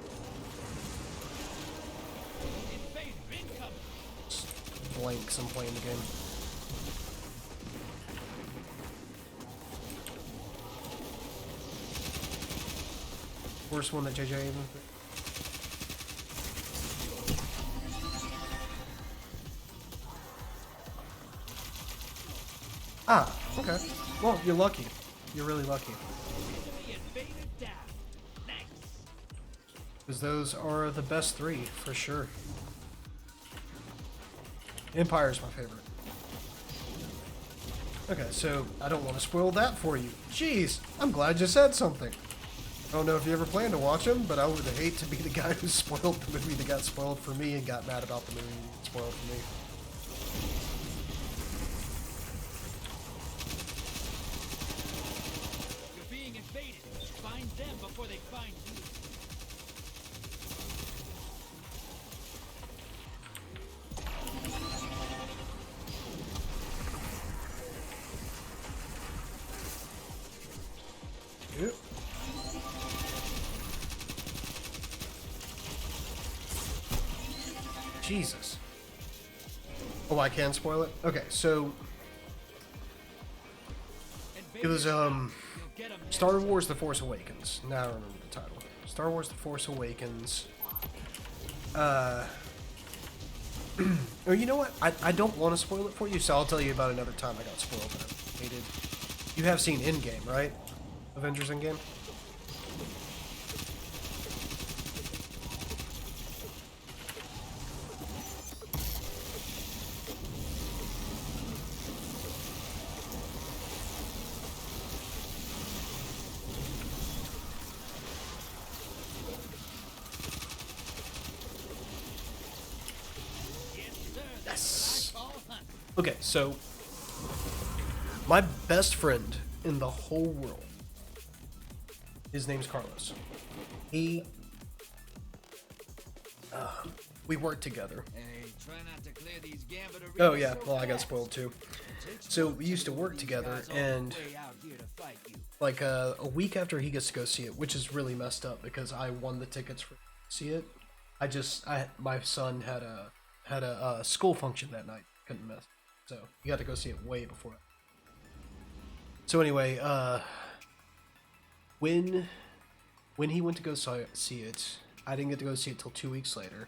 Just blanks. I'm playing the game. First one that JJ Abrams did. Ah, okay. Well, you're lucky. You're really lucky. Because those are the best three, for sure. Empire's my favorite. Okay, so I don't want to spoil that for you. Jeez, I'm glad you said something. I don't know if you ever plan to watch them, but I would hate to be the guy who spoiled the movie that got spoiled for me and got mad about the movie that spoiled for me. You're being invaded. Find them before they find you. Yep. Jesus. Oh, I can spoil it? Okay, so it was Star Wars The Force Awakens. Now I remember the title. Star Wars The Force Awakens. Oh, you know what? I don't want to spoil it for you, so I'll tell you about another time I got spoiled that I hated. You have seen Endgame, right? Avengers Endgame? Yes. Okay, so my best friend in the whole world, his name's Carlos. We work together. Hey, try not to clear these gambit arenas. Oh yeah, well I got spoiled too. So we used to work together, and like a week after he gets to go see it, which is really messed up because I won the tickets for see it. My son had a school function that night, couldn't miss, so he got to go see it way before. So anyway, when he went to go see it, I didn't get to go see it till 2 weeks later.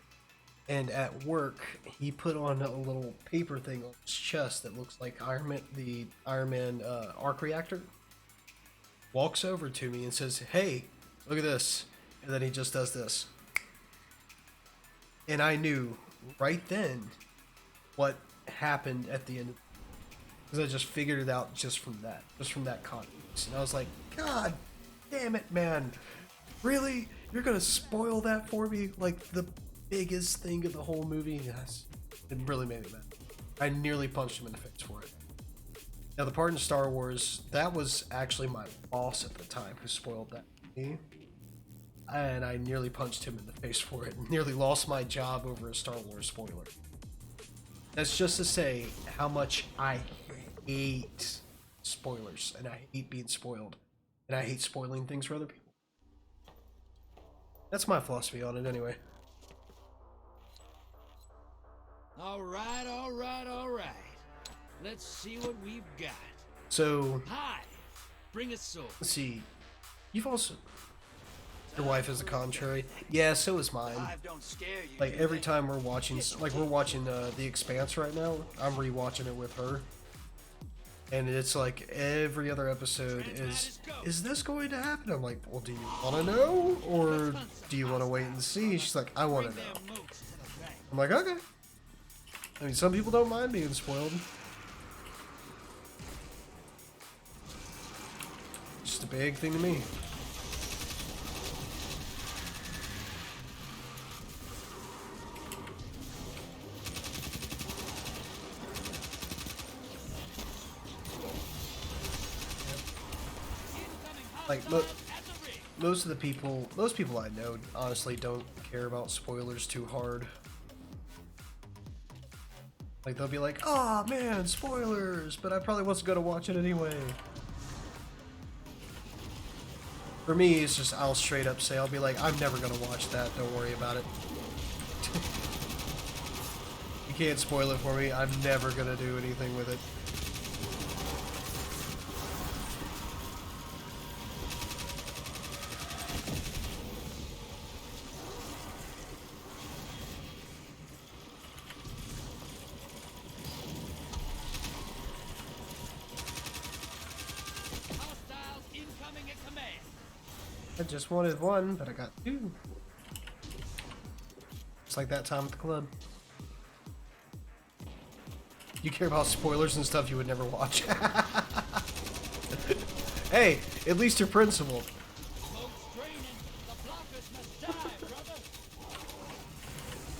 And at work, he put on a little paper thing on his chest that looks like Iron Man, the Iron Man arc reactor. Walks over to me and says, "Hey, look at this." And then he just does this. And I knew right then what happened at the end. Because I just figured it out just from that context. And I was like, God damn it, man. Really? You're going to spoil that for me? Like the biggest thing of the whole movie? Yes. It really made me mad. I nearly punched him in the face for it. Now, the part in Star Wars, that was actually my boss at the time who spoiled that for me. And I nearly punched him in the face for it. Nearly lost my job over a Star Wars spoiler. That's just to say how much I hate spoilers. And I hate being spoiled. And I hate spoiling things for other people. That's my philosophy on it anyway. All right. Let's see what we've got. So, Hi, bring a sword. let's see. You've also... Your wife is the contrary. Yeah, so is mine. Don't scare you. Like, every time we're watching... Like, we're watching The Expanse right now. I'm rewatching it with her. And it's like, every other episode is this going to happen? I'm like, well, do you want to know? Or do you want to wait and see? She's like, I want to know. I'm like, okay. I mean, some people don't mind being spoiled. Just a big thing to me. Like, most people I know honestly don't care about spoilers too hard. Like they'll be like, "Oh man, spoilers!" But I probably wasn't gonna watch it anyway. For me, it's just I'll straight up say, I'll be like, "I'm never gonna watch that. Don't worry about it. You can't spoil it for me. I'm never gonna do anything with it." Hostiles incoming at command. I just wanted one, but I got two. It's like that time at the club. You care about spoilers and stuff you would never watch. Hey, at least you're principled. Smoke's draining. The blockers must die, brother.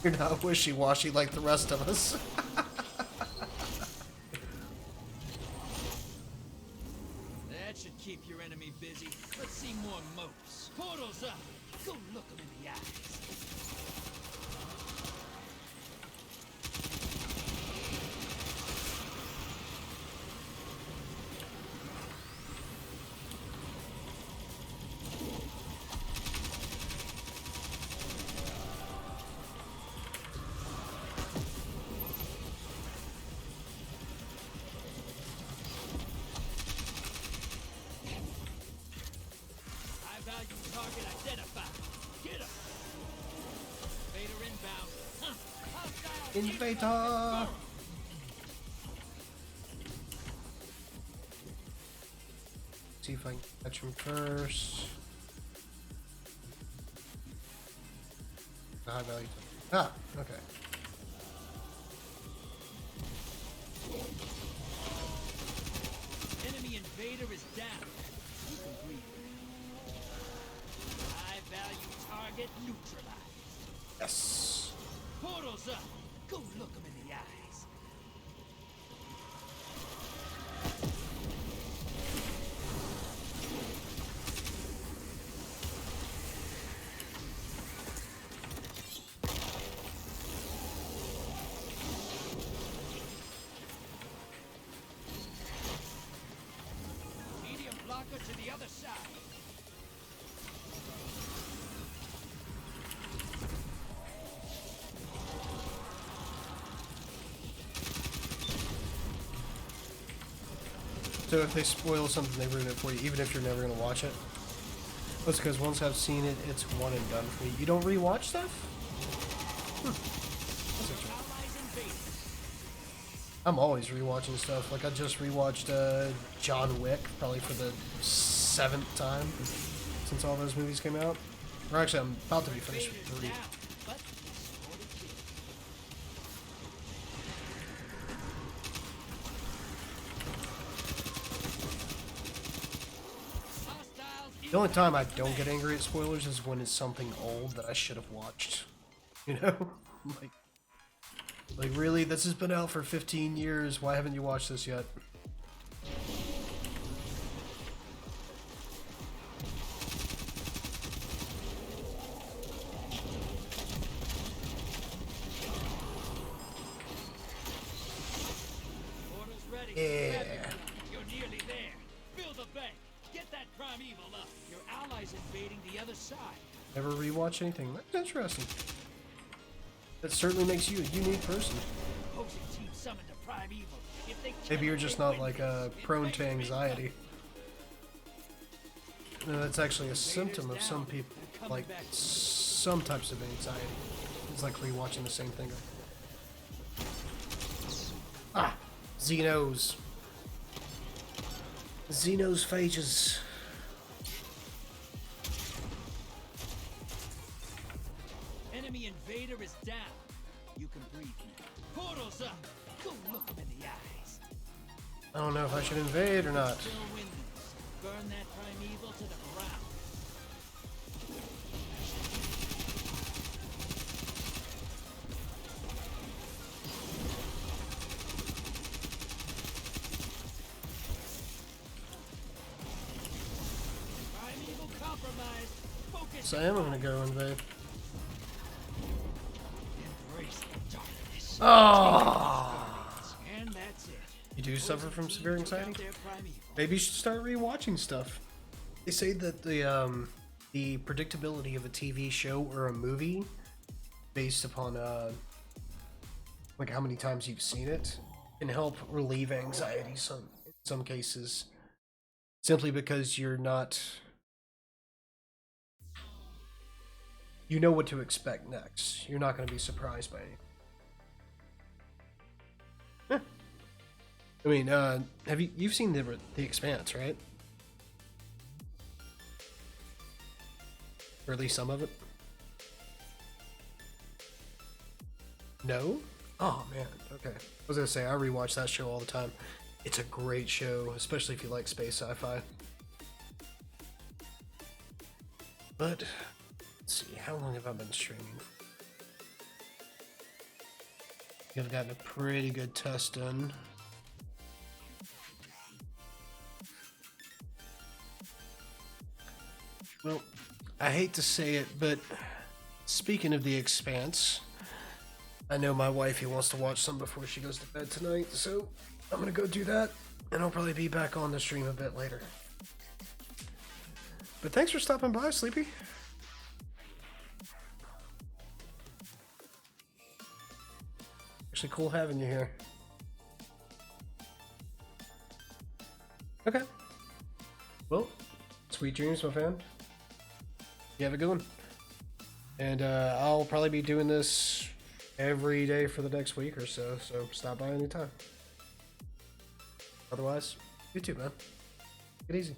You're not wishy-washy like the rest of us. That should keep your enemy busy. Let's see more moats. Portals up. Go look them in the eyes. High value target identified. Get him. Vader inbound. Huh. Hostile Invader! See if I can catch him first. High value. Ah, okay. Enemy invader is down. You can breathe. High value target neutralized. Yes. Portals up. Go look them in the eyes. Medium blocker to the other side. So if they spoil something, they ruin it for you, even if you're never gonna watch it. That's because once I've seen it, it's one and done for me. You don't rewatch stuff? That's interesting. Allies invading. I'm always rewatching stuff. Like I just rewatched John Wick, probably for the 7th time since all those movies came out. Or actually, I'm about to be finished with Vader's 3. down, but scored a kill. Hostiles The only time I don't get angry at spoilers is when it's something old that I should have watched. You know? Like really? This has been out for 15 years. Why haven't you watched this yet? Orders ready. Yeah. Grab it. You're nearly there. Fill the bank. Get that primeval up. Your allies invading the other side. Never rewatch anything. That's interesting. That certainly makes you a unique person. Opposing team summoned a primeval. If they Maybe kill you're it, just they not win. like prone to anxiety. No, that's actually a symptom of some people, like some types of anxiety. It's like rewatching the same thing. Ah, Xenos. Xenos phages. Enemy invader is down. You can breathe now. Portals up. Go look them in the eyes. I don't know if I should invade or not. Still win this. Burn that primeval to the ground. Primeval compromised. Focus. So I am gonna go invade. Oh, And that's it. you do suffer from severe Took out anxiety? their primeval. Maybe you should start rewatching stuff. They say that the predictability of a TV show or a movie, based upon like how many times you've seen it, can help relieve anxiety in some cases, simply because you know what to expect next. You're not going to be surprised by anything. I mean, you've seen the Expanse, right? Or at least some of it. No? Oh man, okay. I was gonna say I rewatch that show all the time. It's a great show, especially if you like space sci-fi. But let's see, how long have I been streaming? I've gotten a pretty good test done. Well, I hate to say it, but speaking of The Expanse, I know my wifey wants to watch some before she goes to bed tonight, so I'm gonna go do that, and I'll probably be back on the stream a bit later. But thanks for stopping by, Sleepy. Actually cool having you here. Okay. Well, sweet dreams, my friend. You have a good one. And I'll probably be doing this every day for the next week or so stop by anytime. Otherwise, you too, man. Get easy.